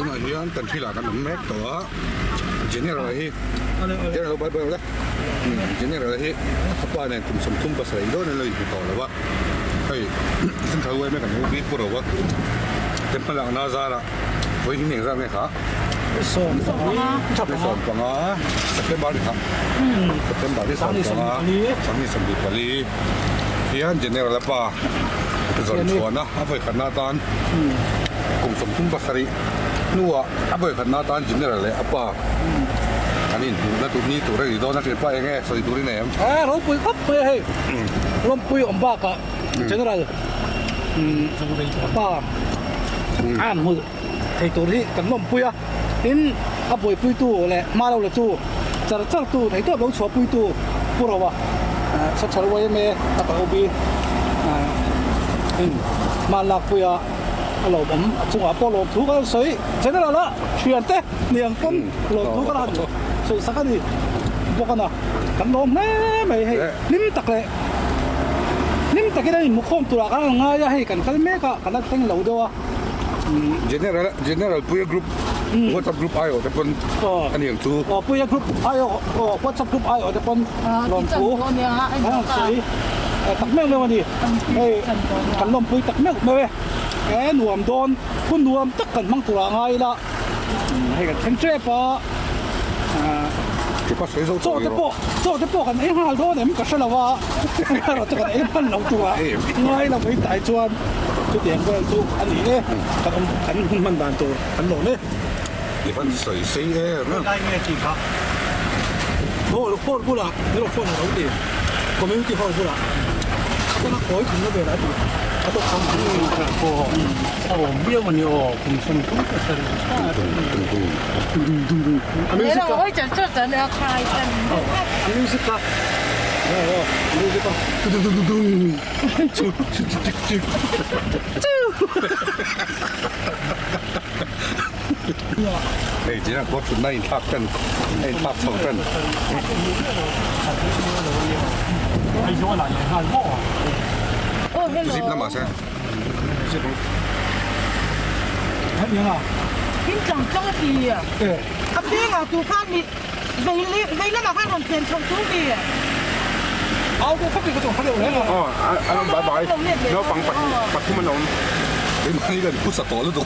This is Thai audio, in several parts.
น่อยย้อนกันที่หลังกันแม็กตัวเจนนี่อะไรที่เจนนี่เราไปแล้วเจนนี่อะไรที่เขาป้าเนี่ยกลุ่มสมทุนภาษาอินโดนีเซียเลยต่อเลยว่าเฮ้ยซึ่งเขาไว้ไม่กันวิปโรว่าเต็มพลังน่าจะละไว้ที่ไหนกันไหมครับส่วนปังอ่ะสเต็มบาร์ดิครับสเต็มบาร์ดิสองปังอ่ะสังนิสัมบิปลีที่อันเจนนี่อะไรป้าส่วนชวนนะเอาไปขันหน้าตานกลุ่มสมทุนภาษานัวเอาไปขันหน้าตานเจนนี่อะไรป้าอันนี้นั่นตัวนี้ตัวแรกที่โดนนักเรียนป้ายังไงสวยตัวนี้ไหนเราปุยครับปุยให้ร่วมปุยอมบ้ากะเจนอะไรป้าอ่านมือไอ้ตัวที่กันร่วมปุยอ่ะเห็นอาปุยปุยตู้แหละมาเราเลยตู้จะจัดตู้ไอ้ตัวเราชอบปุยตู้พวกเราว่าชัดชัดไว้เมย์ตะปะอุบีมาลักปุยอ่ะเราผมจังหวะพอเราถูกกันสวยเจนอะไรละเชียนเต้เนียงก้นเราถูกกันหันสวยสักกันดิพวกกันนะกันลมแน่ไม่ให้นิ่มตักเลยนิ่มตักก็ได้มุขคมตัวกันง่ายให้กันแม่ก็กันนั่งตั้งเหล่าเดียวgeneral punya grup WhatsApp grup ayo telepon kan yang tu punya grup ayo WhatsApp grup ayo telepon lompu sih tak melเลยวันนี้กันลมปุยตักเมลมาเว้ยหน่วมโดนคุณหน่วมตักกันมั่งตัวง่ายละให้กันเช่นเจ๊ปะ做得不很哎哈多点可是了哇这个哎喷老多ง่ายเราไปตายจวนจุดเด่นก็จุอันนี้เนี่ยกันมันบานตัวกันหลงเนี่ย你分水死嘅咩？拉咩字卡？好啦，你落放好啲，個名字好啦。嗰個改變咗未嚟？我都講唔到個哦，邊個你哦？咁順通嘅事，你咧我可以就出咗你個太真。你識㗎？你識㗎？哎，这样我出那一套跟，那一套手跟。哎，我拿眼看我。哦，hello。zip 啦嘛先。zip。睇點啊？邊種中意啊？對。啊邊啊？杜卡你嘛看同片從中意啊？เอาตัวพักดีก็ต้องพักเร็วเลยนะอ๋ออันนั้นบายแล้วฟังปัดทุ่มนม你買呢個你鋪實袋都到。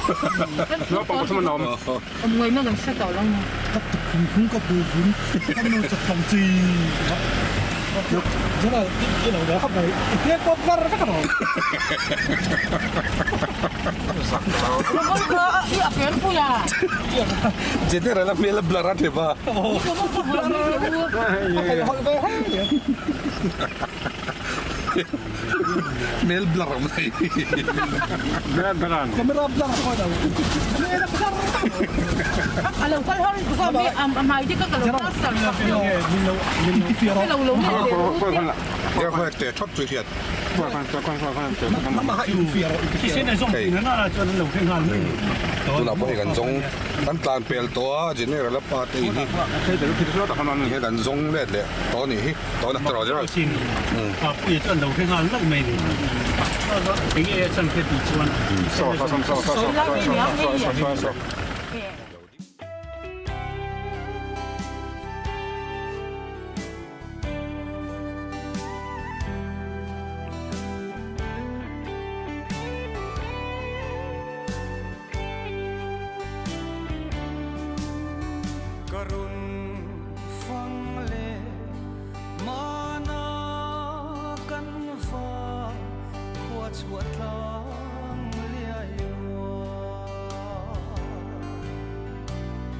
แล้วฟังปัดทุ่มนม唔會咩咁識到啦嘛？款個部款，咁樣就咁字。真係啲流嚟恰你，一個巴得個頭。你阿邊鋪呀Jadi rela mela belaran deh pak. Mel belaran lagi. beran Kamera belaran kau tahu. Kalau kami amai dia kalau pasal kalau Ya kau teh chop cuy lihat. 那还有费了，现在送你那就能天看。Tu nak boleh ganjong, kan tan pel toa, jadi rela pat ini. ใช่แต่ที่เราแต่ขนาดนี้ Ini ganjong leh leh, toa ni, toa nak terus je. 啊，也真楼天看那没的，平也真可以做。โซ่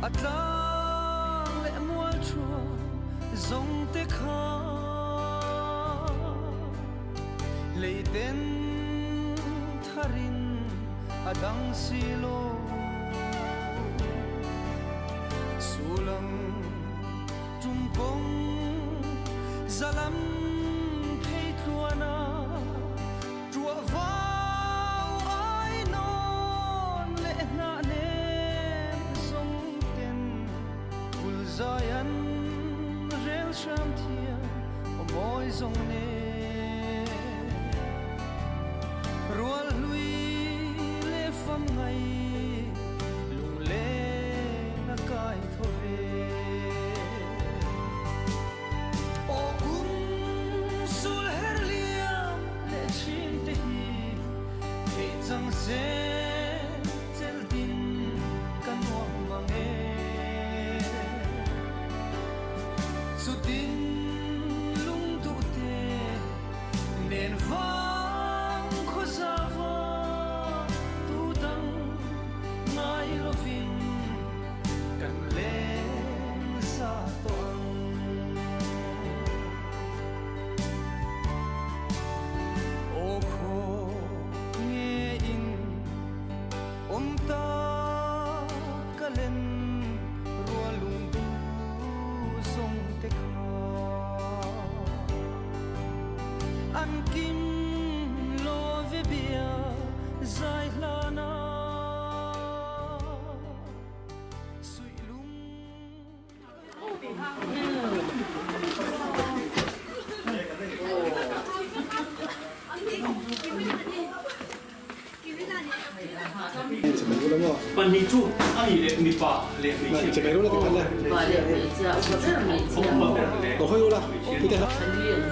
อัตลางเละมัวชัวจงเตะขาเลยเต้นทารินอดังสิโลสุลังจุมกงซาลัมเพยตัวนาจัวฟ้าไอนอนเละนาเนZayan rel sham thia moi zong ne rual lui le fam ngai an kim lo ve bia zai lana sui lung班尼住，阿姨的米巴，连米切，这边有了，这边来，我会有了，不得了，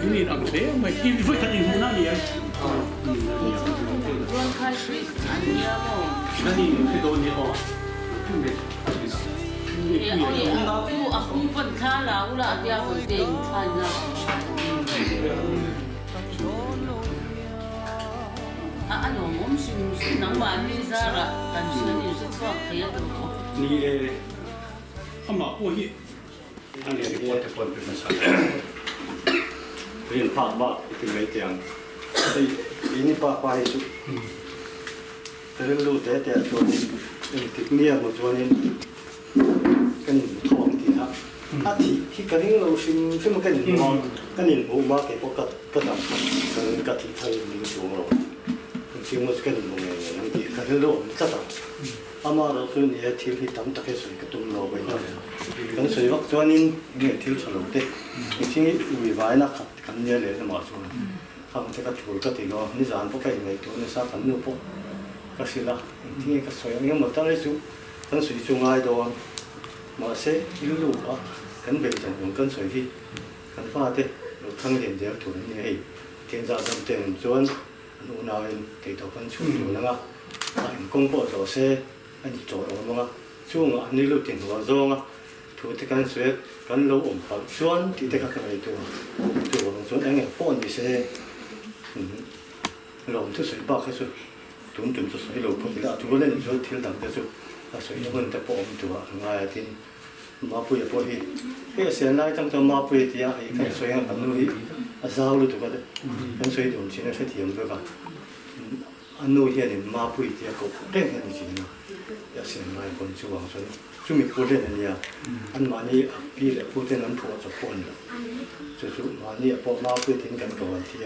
你那个的，没，你会看你湖南的，那你很多年哦，ano mom sin nang mani zara kan sini se twa kaya to 你阿妈过去，อันนี้ที่ทุกคนเป็นภาษาเรียนภาคบ้าเป็นไม่เตียงแต่อีนี่ภาคไปสุดแต่เรื่องรู้แต่ส่วนติดเนี่ยหมดส่วนนี้กันทองทีนะอาทิที่กันนี้เราซึ่งมันกันมองกันนี่หูมากเก็บก็ก็ทำกันกันที่ไทยมีสูงเราซึ่งมันกันมองอย่างนั้นที่กันเราจะทำอามาเราส่วนนี้ที่ที่ทำตะเกียบสวยก็ตุ้มเราไปได้กันสวยว่าส่วนนี้เนี่ยที่ฉลองเด็กจริงๆวิวายนะครับกันเนี่ยเลยสมาร์ทโฟนข้ามันจะก็ช่วยก็ติดก็นี่จานพวกใครในตัวนี่สักกันนู่นพวกก็สิละที่ก็สวยอย่างหมดตั้งเลยสุกันสวยจงไอ้ตัวมาเสียยูรูอ่ะกันเป็นจังหวะกันสวยที่กันฟ้าเด็กเราทั้งเรียนเดียวถูกนี่ให้เทียนจ่าจำเป็นจวนนู่นเอาเองติดต่อกันช่วยอยู่นะ公布做些，安尼做了嘛？做我安尼路电话做啊，图得干水，干路我们转，地得个个来做，做我们转安尼帮你些，路唔出水巴开水，短做水路碰起啦，做嗰啲做天堂嘅做，啊水一般得幫唔做啊，我係天馬背又背起，呢個成拉爭咗馬背啲啊，係跟水啊咁路去，啊燒路做嗰啲，跟水同錢啊出甜咗㗎。อันนู้นเนี่ยมาพูดที่ก็เร่งกันจริงนะอย่าเสียงายคนช่วงส่วนช่วงมีพูดเรื่องนี้อันมานี้พี่เลยพูดเรื่องนั้นผัวจะปนจู่ๆมานี้พอมาพูดถึงกันก่อนที่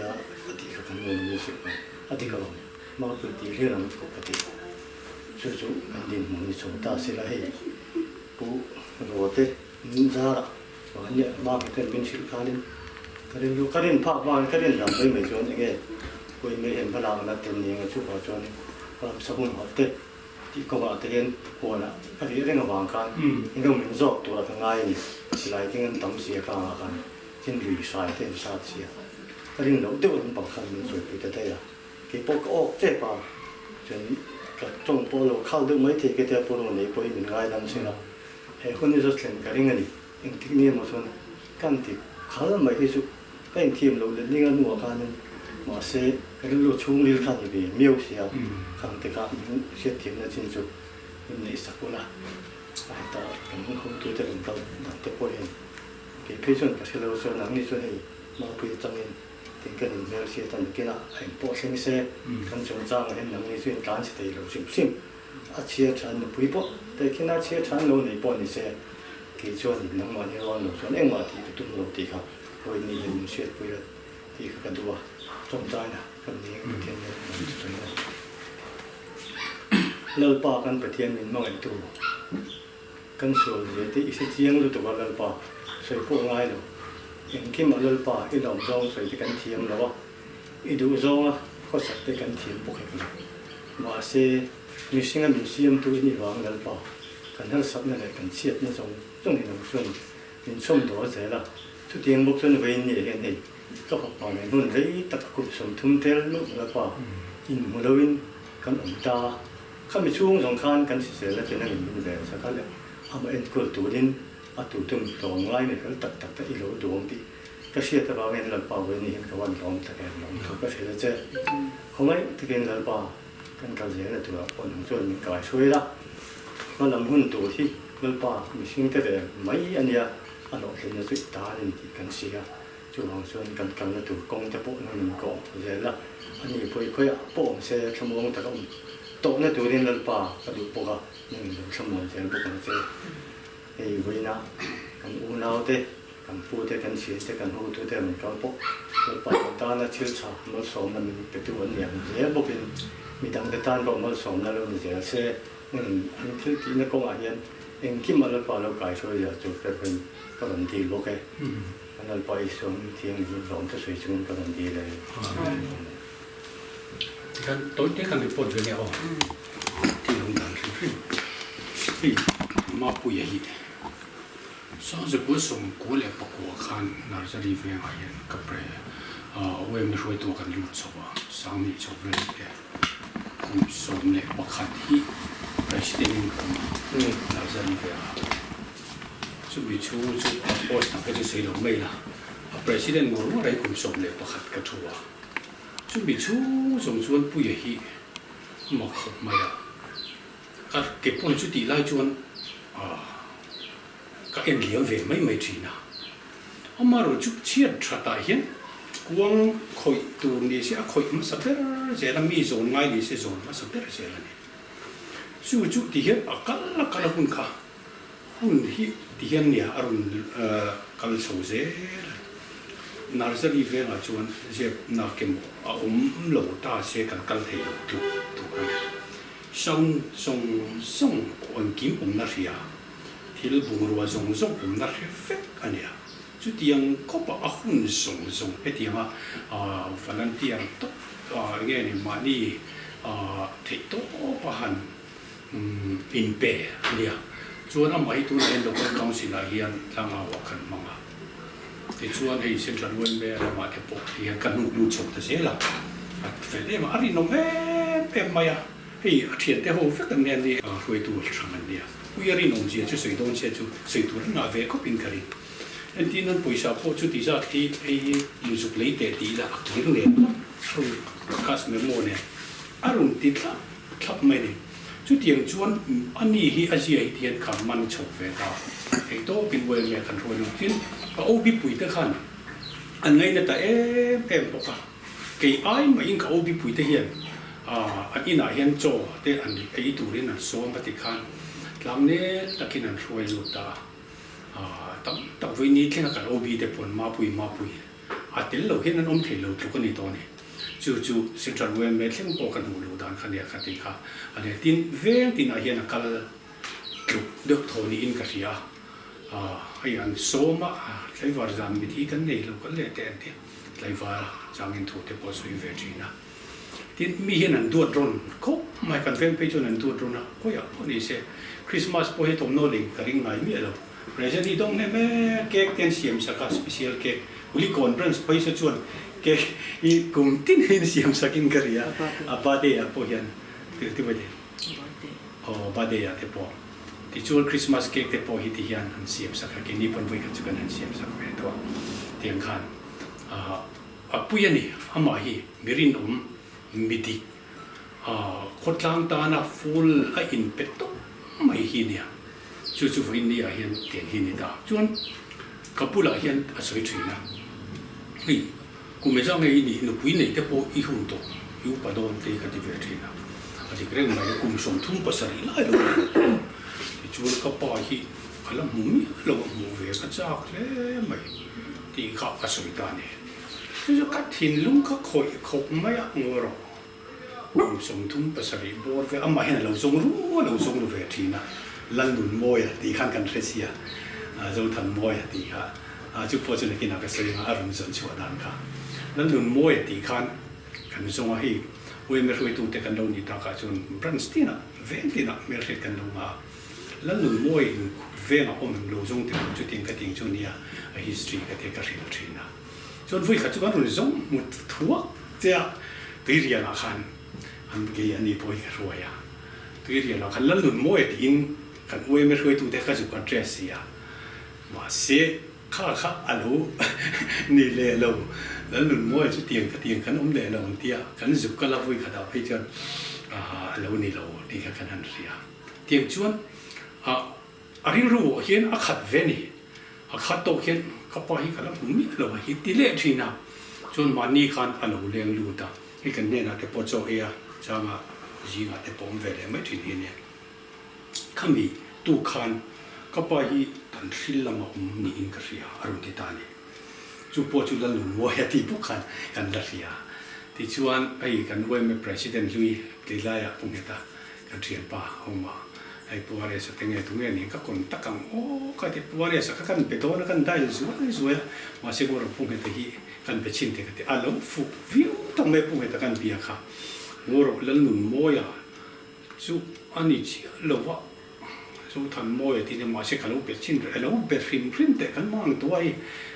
อดีตกันเงินมีสิบอดีตก็มาพูดที่เรื่องนั้นปกติจู่ๆอันดินมันส่งตาเสียให้ผู้รอเตนินจาระวันนี้มาเป็นเป็นสิลการินการินภาควันการินทำไปไม่ชวนยังไงคุยไม่เห็นพลังนัดเต็มนี้ก็ชุบหัวจนความสมุนหัวเต็มที่ก็มาเห็นหัวน่ะก็ที่เรื่องวางกันนี่ก็มีโรคตัวทั้งง่ายนี่สิไลที่เงินตั้มเสียกลางกันเช่นลุยสายเต็มชาติเสียก็เรื่องเราเดี๋ยวมันบังคับมันสวยไปได้ละที่พวกก็ออกเจ็บป่ะจนกับจงพวกเราเข้าด้วยไม่ที่ก็จะพวกเราเนี่ยพวกมันง่ายนั่นสินะไอ้คนที่จะเล่นกันยังไงนี่เองที่นี่มาส่วนกันที่เขาไม่ที่สุดก็เองทีมเราเล่นนี่กันหัวกันนึงมาเสียก็รู้ช่วงนี้ขันอยู่ดีมีอุเสียขันแต่ก็เสียทีมนั้นจริงจุดมันในสักวันละไอ้ตาเป็นคนตัวจะเป็นตัวแต่พอเห็นเกี่ยวกับส่วนประเทศเราส่วนนั้นนี่ส่วนนี้มาพูดจังเงินถึงกันเมื่อเสียตอนกี้นะไอ้พวกเสียงเสียกันจงจ้างเห็นนั้นนี่ส่วนการเสียเราซิมอาเชียชันพูดพอแต่แค่นั้นเชียชันเราในพอนี่เสียเกี่ยวส่วนนั้นมาเนี่ยเราส่วนเอ็งมาที่ตุ้มเราตีครับวันนี้เห็นเสียพูดที่กันตัวจงใจนะคนนี้ก็เทียนเลยมันสวยนะเลิกป่ากันไปเทียนมันมองไอ้ตัวกันสวยเลยที่อีกสิ่งรู้ตัวเลิกป่าสวยพวกง่ายเลยอย่างที่มาเลิกป่าที่หลงจงสวยที่กันเทียมแล้วว่าอีดูจงอ่ะเขาสักที่กันเทียมพวกเขามาเสียมีสิ่งนั้นมีเสียมตัวนี้วางเลิกป่ากันทั้งสับนั่นแหละกันเสียดนั่นจงเห็นมันส่วนมันส้มตัวเสียละทุกเทียมบุกส่วนเวนี่เห็นเองก็พอในนู่นเลยตะกุบสมทุ่มเทลนู่นแล้วก็อินมูลวินกันอมตาข้ามีช่วงสงครามกันเสียแล้วเป็นนั่งอยู่แบบสักครั้งเลยเอามาเอ็นกุลตัวดินเอาตัวตุ้มตัวง่ายเนี่ยเขาตักอีโลดวงปีก็เชื่อแต่ว่าเงินหลับป่าเวนี่เห็นกับวันร้องตะแกรงร้องเขาก็เสียแล้วเจ้เขาไม่ตะเกียงหลับป่ากันเขาเสียแล้วตัวคนจนมีกายช่วยละมันลำหุ่นตัวที่หลับป่ามีสิ่งแต่ไม่อันเนี้ยอันเราเห็นสุดตาเนี่ยที่กันเสียจู่หางส่วนกันแล้วถูกกงจะโปะนั่นก็เสียละอันนี้พอยโปะเสียขโมยแต่ก็โตนั่นตัวเรียนหลับป่ากระดูกปกอะนี่ขโมยเสียปกนั่นเสียไอ้วินากันอูนาวเต้ กันพูดแต่กันเสียแต่กันหูตัวแต่มันก็ปกปากตาหน้าเชื่อชามาสอนมันเป็นตัวอย่างเนี่ยบอกเป็นมีดังแต่ตานบอกมาสอนแล้วเราจะเสียอันที่ที่นักกงอาเฮียนเองคิดมาแล้วป่าเราไก่ช่วยจะจุดเป็นการันตีโอเคอันนั้นไปส่งเที่ยงที่สองจะสวยจนการันตีเลย kan tối thế kan report về nhau thì không đáng chú thì mà bùi gì sau giờ bữa sống cố lệ bạc quả khan nãy giờ đi về ngoài hiện cặp bè về mình rồi tôi cần lưu cho vào sáng nay cho về để cùng sống lệ bạc khát hi president cũng nãy giờ đi về chuẩn bị chú post nào cái gì đó mấy là president ngồi ở đây cùng sống lệ bạc khát cái chỗ chuẩn bị chú dùng chuan bùi hi mà không mày à các cái bọn chú đi lại chuan các em liều về mấy chuyện nào ông mà rồi chút chiết trả tài hiến quăng khởi từ này sẽ khởi mà sắp tới sẽ làm mi zone ngay đi sẽ zone mà sắp tới sẽ là này chú đi hiến à cả là hun hi đi hiến này arun cả là sầu dễ nãy giờ đi về là chuan sẽ nãy cái lâu ta sẽ cần thấy được xong anh kiếm nãy giờ thì là bùng rùa dùng nãy phết anh nhá chú tiếng có bảo hun dùng cái tiếng phần lớn tiếng tốt nghe này mà đi thấy tốt bảo hành in bè nhá chú anh mấy tuổi này đâu có công sự là hiện đang vào cần mong thì chú anh hay xem trận quân bè là mà cái bộ thì cần nụ nụ chụp thế là phải để mà anh nó em mày à thì thiệt thế hồ phết cần đi rồi tuổi chẳng hạn đi bây giờ đi nông gì chú sấy đông xe chú sấy tuổi nó về có pin cái anh tin anh bồi sao chú tí ra thì lưu dục lấy để tí là cái này rồi các sự memo này anh tin là khắp mấy này chú tiếng chú anh đi hi asia thì anh cảm man chụp về đó thì đó pin về mẹ cần rồi nó tin và ô bị bụi tới khăn anh ấy là tại em bọc à cái ai mà in cả ô bị bụi tới hiện anh in lại hiện cho để anh cái tủ đấy là số mà thì khăn làm nên ta khi nào rồi rồi ta tập với ní khi nào cả ô bị để buồn ma bụi tiền lâu hiện anh ông thầy lâu chụp cái này to này chú sinh hoạt với mẹ thêm bộ cần hỗ trợ đàn khăn này khăn thì khá anh ấy tin về tin là hiện là cả được thổi ní in cả gì hay anh số mà lấy vào giảm bị thi cái này lâu cái lệ tiền thì lấy vào giảm in thủ để bỏ suy về gì na tin mi hiện anh tuột run khóc mà cần phải cho anh tuột run na có ya có đi xe Christmas po hết hôm nô linh cái ring này mi lâu present đi đông này mẹ cake tiền xiêm sa cả special cake uli conference po sẽ chuan cake i cùng tin hình xiêm sa kinh cái gì ba day po hiện thì vậy ba day thì po thì chuan Christmas cake thì po thì hiện anh xiêm sa cái ni pon với cái chuan anh xiêm sa về đó tiếng khan bây giờ này ham ai mirin midi khốt lang ta na full in petto mai hi nia chú với India hiện tiền hi nia đó chuan Kabul hiện ở soi thủy na hi cũng mấy giờ ngày này nó quý này thế bộ y hùng tổ yêu bà đôn thì cái gì về thủy na thì cái này cũng sống thung bớt sari lại rồi thì chuan có bao hi phải là mumi là mumi về cái sao thế mày thì họ ở soi ta này chú các thiên lung các khối khóc mấy ngô rồi cũng sống thung bớt sari bor về âm mà hiện là lâu sống về thủy na lần lùn môi thì khăn cần phải xia dâu thần môi thì chú phô cho nên cái nào cái sợi mà arun dân chúa đàn cả lần lùn môi thì khăn cần sống hay quê mình rồi tụ tập cần đâu nhỉ ta cả chun Branstina về thì nào mình sẽ cần đâu mà lần lùn môi về mà ông lâu sống thì chú tiếng cái tiếng chun nia history cái cái gì na chun vui khát chú con rồi sống một thuốc thế tuy nhiên là khăn anh cái anh đi bôi cái rồi à tuy nhiên là khăn lần lùn môi thì kan uai me roi tu te kha ju ka dress ya ma se kha alo ni le lo la lun mo chu tiang kan le lo tia kan ju ka la vui kha da phei chan lo ni lo ti kha kan han ria tiang chuan ri ru hian a khat ve ni a khat to hian ka pa hi kala mi lo hi ti le thina chuan ma ni khan alo leng lu ta hi kan ne na te po cho ya chama ji na te pom ve le mai thi ni ne kami tu khan ก็ไปตันฟิลลมานี่อินกระเสียอารมณ์ที่ตานี่จูปวจูลันลุนวัวที่พวกกันละเสียที่ชวนไอ้กันเว้ยไม่ president ลุยที่ไล่อะปุ่มเตากันเทียนป่าเอามาไอ้ปัวเรสตั้งไงตรงนี้ก็คนตะกังโอ้ก็ที่ปัวเรสก็กันไปโดนกันได้สวยมาเสกว่าปุ่มเตาที่กันไปชินเตกันที่อารมณ์ฟุกวิวตั้งไม่ปุ่มเตากันเบียค่ะงัวลันลุนวัวจูอันนี้จีโลวะจูทันวัวที่เนี่ยมาเสกเราไปชินเราไปริมแต่กันมองตัวไอ้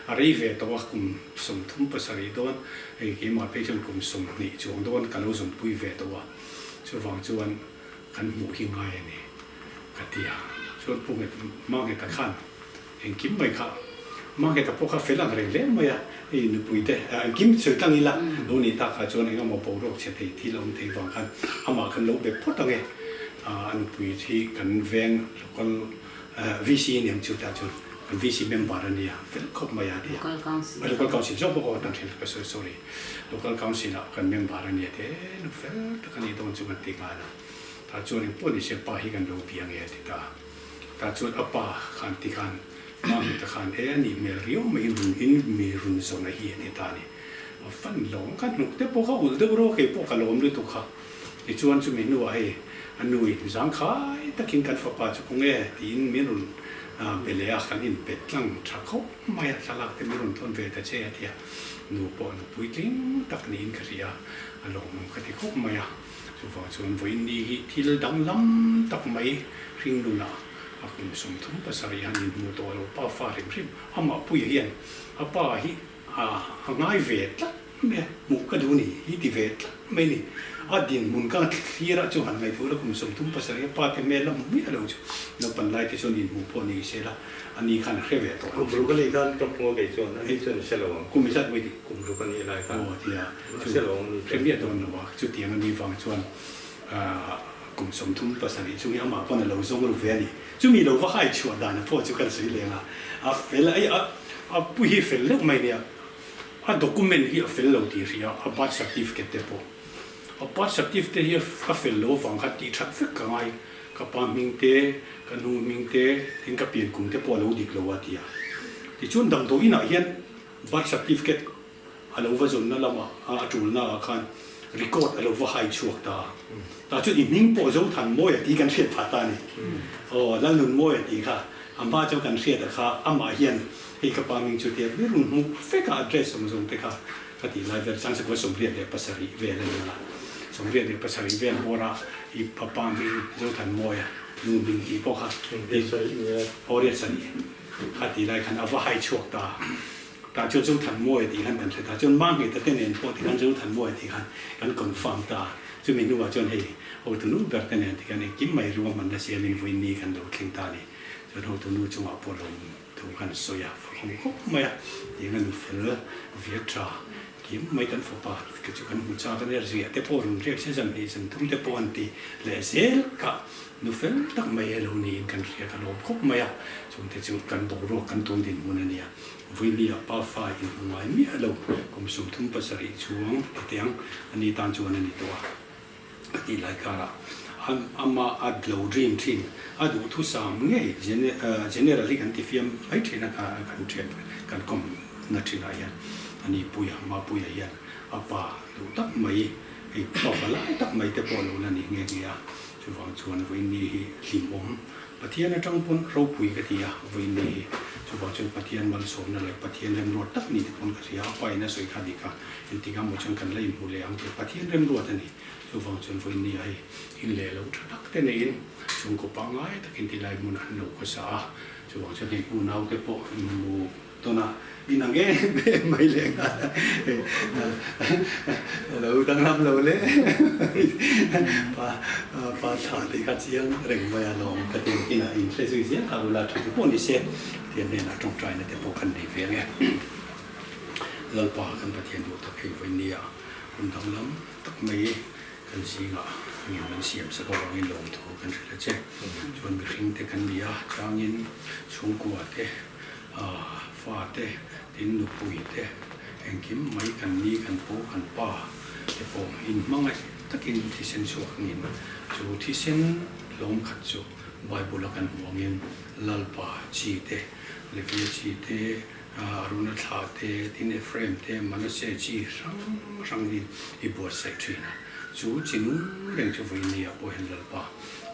อะไรเวตัวคุมสมทุมภาษาอีโดนไอ้เกี่ยมาไปจนคุมสมนี่จวงโดนกันเราสมปุยเวตัวชวนฟังชวนกันหมู่หิงไงนี่กติยาชวนปุ่มเตามองเห็นตะขันเห็นกิมไม่ค่ะมองเห็นตะพวกเขาเฟลังเร่งเล่นไหมอ่ะไอ้หนุ่มปุยเตกิมสวยตั้งนี่ละโดนนี่ตาขาชวนไอ้ก็มาปลุกเฉยที่เราที่ฟังกันเอามากันเราแบบพอตั้งไงอันปุยที่กันแวงแล้วก็วิซีเนี่ยจุดตาจุดกันวิซีเมมเบอร์เนี่ยเฟลคบมาอย่างเดียว local council จบก็ตั้งเช่นก็ sorry local council ละกันเมมเบอร์เนี่ยเด้นุเฟลกันนี่ต้องจุดกันติกันนะถ้าจุดนี้ปุ่นนี่เชื่อป้าให้กันเราเพียงเงี้ยที่ตาถ้าจุดป้าขันติกันมาติกันนี่เมริโอไม่รุนไม่รุนโซนเฮียที่ตานี่ฟันหลงกันหนุกแต่พวกเขาอุดเดือดร้อนให้พวกเขาล้มด้วยตุกเขาที่ชวนจุดเมนูไอ้อันนู้นสังขารตะกินกันฟ้าป่าจุกงเงี้ยที่เมรุนเบลล์ขันอินเป็ดลังชักเขาไม่สลักแต่เมรุนต้นเวทเชียที่นูปอนปุยทิ้งตักนินกระเรียอารมณ์กติกบไม่สุภาพชนวันนี้ที่ดังล้ำตักไม่ริงดูนะอาคุณสมทุนภาษาอีหันมูตัวเราป้าฟ้าริมริมอามาปุยเฮียนอาป้าฮิง่ายเวทละเนี่ยมุกกระดูนี่ฮิติเวทละไม่นี่ดินมุนกันที่ระจุหันไม่ถูกแล้วคุณสมทุนภาษาอีป้าที่เมล่ำไม่รู้จุเราปันไล่ที่ชนดินมุกพอนี่เสียละอันนี้ขันเครเวทตัว กลุ่มรู้กันเลยกันต้องงอเกยชนอันนี้ชนเชลล์ กุมิสัตไม่ดี กลุ่มรู้กันนี่อะไรกัน โอ้ที่เชลล์ เครเวียตัวนึงว่าจุดที่มันมีฟังชวนกลุ่มสมทุนภาษาอีช่วงนี้มาพอในเราส่งรูปเวนี่จุมีเราว่าให้ชวนด่านพอจุกันสิเลยนะเฟลไอ้ผู้ที่เฟลเลิกไม่เนี่ยด็อกคูเมนต์ที่เฟลเราดีเรียบัตรสักทีฟเก็ตเตปบัตรสักทีฟเตที่เฟลเราฟังขัดที่ชัดฟิกกันไงกับปามิงเตกันนูมิงเตถึงกับเปลี่ยนกลุ่มเตปเราดีกว่าที่ที่ชวนดังตัวอีน่ะเห็นบัตรสักทีฟเก็ตเราว่าส่วนนั้นละมาจูนน่ะคันรีคอร์ดเราว่าให้ช่วยแต่จุดอีกนิ่งพอจะทันมวยที่กันเสียผ่าตานี่แล้วนุ่นมวยที่ค่ะอันบ้าเจ้ากันเสียแต่ค่ะอันมาเห็นให้กับปามิงจุดเดียวไม่รู้มุกเฟกอัดเดรสสมที่ค่ะก็ที่ไลฟ์เวอร์ชันสักวันสมเรียนเด็กภาษาอีเวลเลยนะสมเรียนเด็กภาษาอีเวลโบราอีปามิงเจ้าทันมวยนุ่นบิงอีพวกค่ะที่พอเรียนสนิทค่ะที่ไลฟ์คันเอาว่าให้ช่วยแต่จนจุดทันมวยที่ขันกันเสร็จแต่จนมากเลยแต่เน้นพอที่ขันจุดทันมวยที่ขันกันคอนฟังตาจุดเมนูว่าจนให้โอ้ตัวนู้นแบบนั้นที่กันกิมไม่รู้ว่ามันจะเสียลินวินนี่กันดูคิงตานี่จนโอ้ตัวนู้นจังหวะพอลงถูกกันโซยาฟังก็ไม่ยังกันเฟลเวียดรากิมไม่กันฝปาก็จุกันมุจากันเรียแต่พอรุ่นเรียกเช่นนั้นที่ฉันทุ่มแต่พออันที่เลเซลก็นูเฟลตั้งไม่รู้นี่กันเรียกกันลมก็ไม่จนที่จุดกันบอกรู้กันตัวดินมันเนี่ยวินีป้าฟ้าอินหัวมีอะไรกุมสุทุมภาษาอีช่วงเตียงอันนี้ตามชวนอันนี้ตัวที่ไล่การะอันมาอัดโหลดรีมทีมอัดอุทุสามเงี้ยเจเนอเรลกันที่ฟิล์มไอ้ที่นักการเทรดการคอมนัดที่ไหนอันนี้ปุยมาปุยยันอาป้าดูตักไม่ไอ้ป้าฟ้าไล่ตักไม่แต่พอรู้นั่นนี่เงี้ยช่วงชวนวินีลิมอมปะเทียนจังปนเราปุยกันที่วินีช่วงจนปะเทียนมันสมนั่นเลยปะเทียนเริ่มรวดตักนี่ปนกันที่ไปนะสวยขาดีกันอินทิกามุจงกันเลยมูเลยอังเกปะเทียนเริ่มรวดอันนี้ช่วงจนวินีไอ้อินเล่เราทักแต่ในอินช่วงก็ปังไอ้ตักอินที่ไล่มุนันโลกษาช่วงจนที่มุนเอาแต่พอมูตัวน่ะอินังเก้ไม่เลี้ยงเราตั้งรับเราเลยป้าถาที่กัดเสียงเร่งไปลองกระดิ่งอินาอินเฟซเสียงเขาเวลาทุกคนที่เสียเทียนเนี่ยนะตรงใจนะแต่พวกกันดีเฟียเนี่ยเราป้ากันประเทศดูตะเคียนไว้เนี่ยคนทั้งล้ำตักไม่กันสิงะเงี้ยมันเสียบสักวันนี้ลงถูกกันเลยเจ้ชวนไปริงแต่กันเดียจางยินช่วงกวดเตฟาเตดินนุปุยเตแห่งกิมไม่กันนี้กันโผกันป้าแต่พออินมั่งไงตะกินที่เส้นชัวนี่จูที่เส้นลมขัดจู ไบเบิลกันหัวเงินลัลปาชีเตเลฟีชีเตรุณธาเตทินเอฟเรมเตมันเสจีรังดินอีบัวเซตรีนะจูจินุเร่งจูวินีอาโปเห็นลัลปา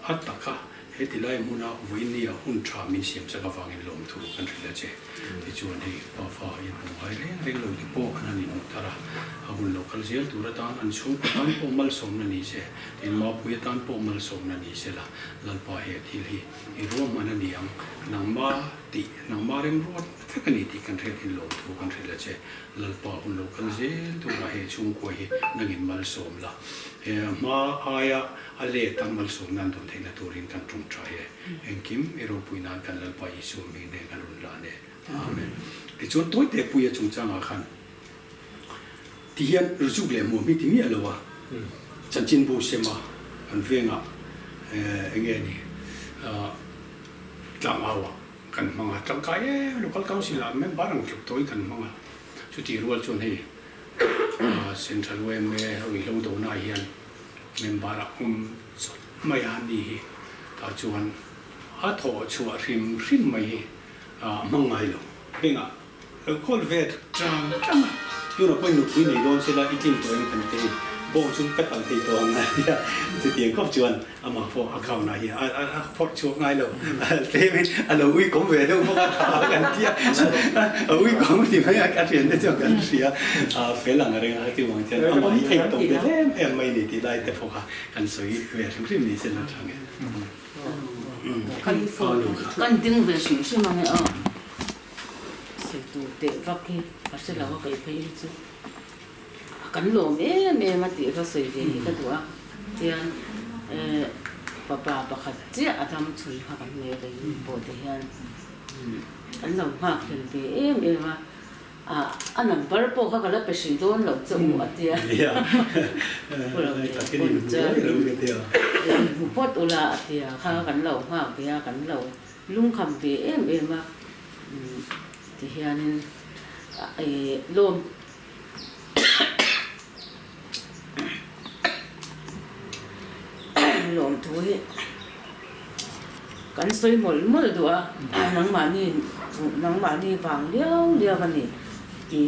ฮัตตะค่ะเฮติไลมุนาวินีอาหุ่นชามิเสียมสักฟังอินลมทุกันทีละเจที่จวนที่ป่าฟ้าอินหัวเร่งลมที่โปขนาดนี้นุตระอาบุญโลกัลเซลตัวตานอันสูงตันโปมัลสมนันนี่เจที่มาปุยตันโปมัลสมนันนี่เจละลัลปาเฮติลีอีรวมมันนี่ยังนังมาตินังมาเร่งรวดแค่กันนี่ที่กันเทอินลมทุกันทีละเจลัลปาบุญโลกัลเซลตัวเฮชุงกวยนังอินมัลสมละมาอายะอเลตังมัลสมนันตุนเทนตัวรินกันตรงใจเองคิมเอโรปุยนันกันลัลปาอิสุมีเดกันรุนลาเนอาเมนที่จวนตัวเตปุยจงจังอาคันที่ยันรู้สึกเลยมัวมีที่มีอะไรวะจันจินบูเซมาอันเวงอ่ะเงี้ยนี่จังเอาวะกันมังอ่ะจังกายลูกเขาเขาสิละแม่บ้านจุดตัวกันมังอ่ะชุดที่รู้ว่าจวนให้เซ็นทรัลเวมเล่เราอีลงตัวนายยันแม่บ้านอ่ะไม่ฮันดีถ้าจวนฮัทโตชัวริมไม่มังไงหรอกเวงอ่ะคนเวทจังอยู่เราไปหนุกที่ไหนโดนเสละอีกทีตัวนี้กันเองบ่ชุนกัดตันที่ตัวนั้นเนี่ยจะเตียงครอบชวนเอามาพอเอาเข้าไหนพอช่วงไงเราเต้ไม่เราวิ่งกงเวทพวกเขากันเที่ยวิ่งกงที่ไม่อยากเรียนได้เจ้ากันเสียเฟลังอะไรนะที่วางเช่นเอามาที่ตรงเดิมไม่ได้ที่ได้แต่พวกเขากันสวยเวทริมนี้เส้นทางเนี่ยกันดึงเวชใช่ไหมอ่ะสิตัวเด็กวักที่ปัสสาวะก็ไปยิ่งจุกันหลงมาตีก็สวยดีก็ตัวเดียนป้าประคัตเจ้าทำช่วยพากันเลยไปปวดเดียนกันหลงมากเลยว่าอันนั้นบาร์โปเขาก็เลยไปสิโดนหลงจะหัวเดียพวกเราคนจะพอดอุลาเดียข้ากันหลงมากเดียกันหลงลุงคำเดียว่าที่เฮียนลมลมทุยกันสวยหมดตัวนังมานี่ฟังเลี้ยวกันนี่ดี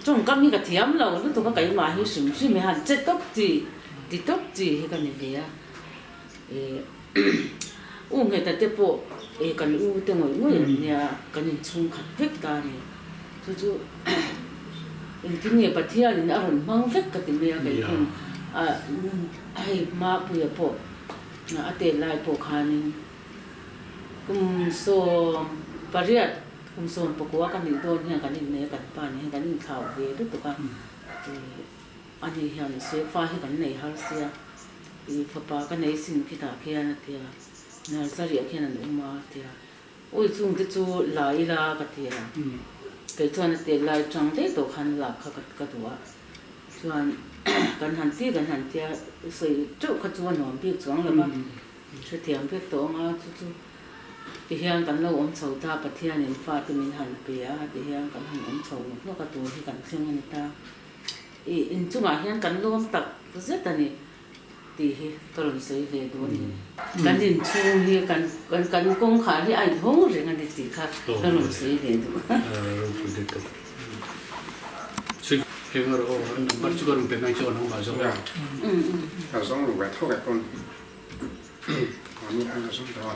จงก็มีกระเทียมเราแล้วตัวก็ไก่มาให้สิไม่หันเจ็ดตกจีให้กันนี่เดียอู้เงยแต่เจ็บปวดกันอู้เต็งงวยเนี่ยกันนี่ชงขัดเพ็กตานี่จู่ๆที่นี่ประเทศนี่อารมณ์มังเพ็กกันที่เมียกันคนให้มาเพื่อพวกเตลายพวกขานี่กุมโซปารีสกุมโซนปกว่ากันนี่โดนเนี่ยกันนี่เนี่ยกันป่านเนี่ยกันนี่ข่าวเยอะทุกตัวกันอันนี้เห็นเสียฟ้าให้กันในฮาร์เซียฟ้าปากันในสิ่งที่ตาเขียนเดียน่าจะเรียกเขียนนั่นมาเดียโอ้ยจุ่มที่จู่ลายลากันเดียเกิดชวนเตลายจังได้ตัวขันหลักเขาก็ตัวชวนกันหันที่ใส่จุกขจวนหอมเปียกสองเลยมั้งช่วยเถียงเปียกตัวมาจู่ๆที่เฮียงกันเราอมเฉาตาประเทศนี่ฟ้าที่มีหันเปียที่เฮียงกันหันอมเฉาแล้วก็ตัวที่กันเชื่องนี่ตาอินจุมาเฮียงกันรวมตักก็เสร็จตอนนี้ตีตลอดสวยเวดวนกันดินชูเฮียกันกงขาที่ไอ้ห้องเรื่องกันตีค่ะตลอดสวยเวดเฮ้ยเราบัดจุกรุงเป็นนายโจรของบ้านสงฆ์เราส่งลูกไปเท่ากับคนอันนี้อันก็ส่งตัว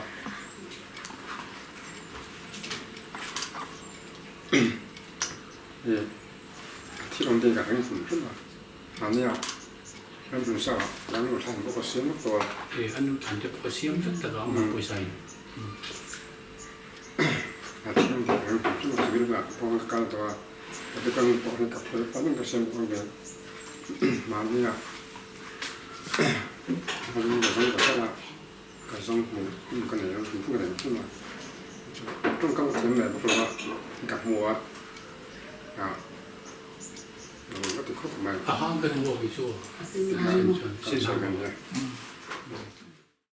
ที่เราเดินกับทั้งฝุ่นขึ้นมาอันนี้อ่ะนั่นเป็นสาวแล้วเราทำพวกเสียงตัวอันนู้นทำจะพอเสียมสักแต่เราไม่ไปใส่อันที่เราเดินกับทั้งฝุ่นขึ้นมาสิ่งแบบพอการตัวแต่ก็มีพวกนี้กับเพื่อนฟังก็เสียงคนเดียวมาเนี่ยมันมีแบบนี้ก็ได้ก็ส่งหัวกันไหนเราถึงพูดอะไรขึ้นมาต้องเข้าถึงแบบพวกเรากับหัวเราก็ติดข้อทำไมอาหารเป็นหัววิชัวเส้นกันเนี่ย